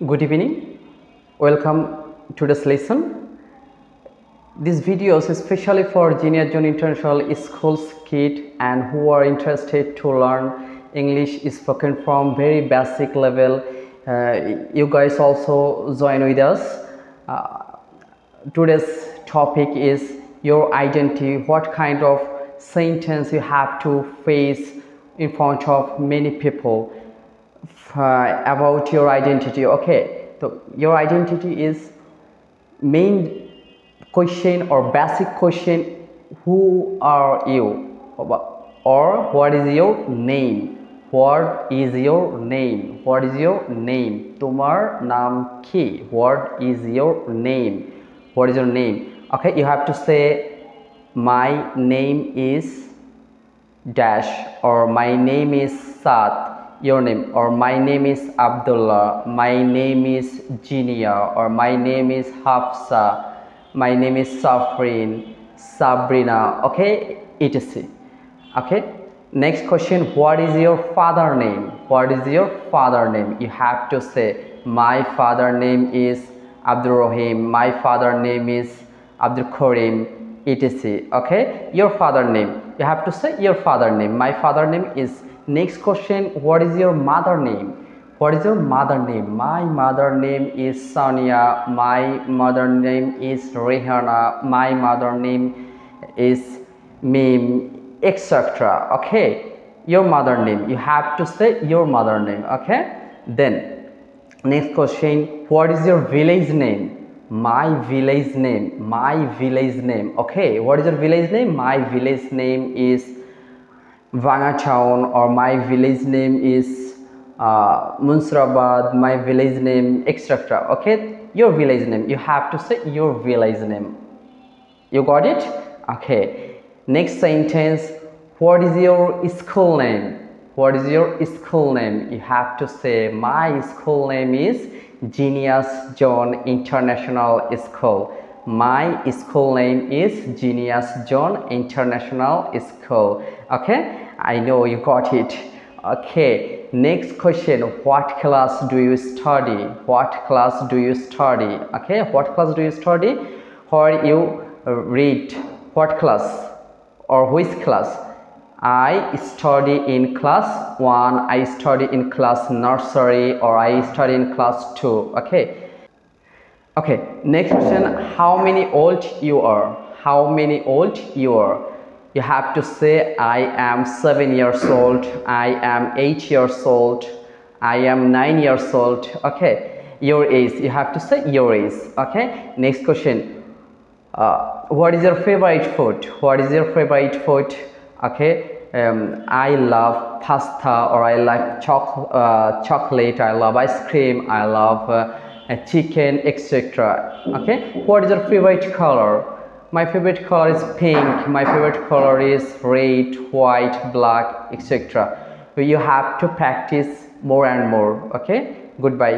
Good evening. Welcome to this lesson. This video is especially for Junior June International Schools kids and who are interested to learn English spoken from very basic level. You guys also join with us. Today's topic is your identity. What kind of sentence you have to face in front of many people. About your identity. Okay, so your identity is main question or basic question: who are you, or what is your name? What is your name? What is your name? Tomar naam ki? What is your name? What is your name? Okay, you have to say my name is dash, or my name is Saad. Your name, or my name is Abdullah, my name is Jinia, or my name is Hafsa, my name is Safrin, Sabrina. Okay, etc. Okay, next question: what is your father name? What is your father name? You have to say my father name is Abdul Rahim, my father name is Abdul Karim, etc. Okay, your father name, you have to say your father name. My father name is. Next question: what is your mother name? What is your mother name? My mother name is Sonia, my mother name is Rehana, my mother name is Mim, etc. Okay, your mother name, you have to say your mother name. Okay, then next question: what is your village name? My village name, my village name. Okay, what is your village name? My village name is Vanga town, or my village name is Munsrabad, my village name, etc. Okay, your village name, you have to say your village name. You got it? Okay, next sentence: what is your school name? What is your school name? You have to say my school name is Genius John International School. My school name is Genius John International School. Okay, I know you got it. Okay, next question: what class do you study? What class do you study? Okay, what class do you study? Or you read what class or which class? I study in class 1, I study in class nursery, or I study in class 2. Okay, next question: how many old you are? How many old you are? You have to say I am 7 years old, I am 8 years old, I am 9 years old. Okay, your age, you have to say your age. Okay, next question: what is your favorite food? What is your favorite food? Okay, I love pasta, or I like chocolate, I love ice cream, I love chicken, etc. Okay, what is your favorite color? My favorite color is pink, my favorite color is red, white, black, etc. You have to practice more and more. Okay, goodbye.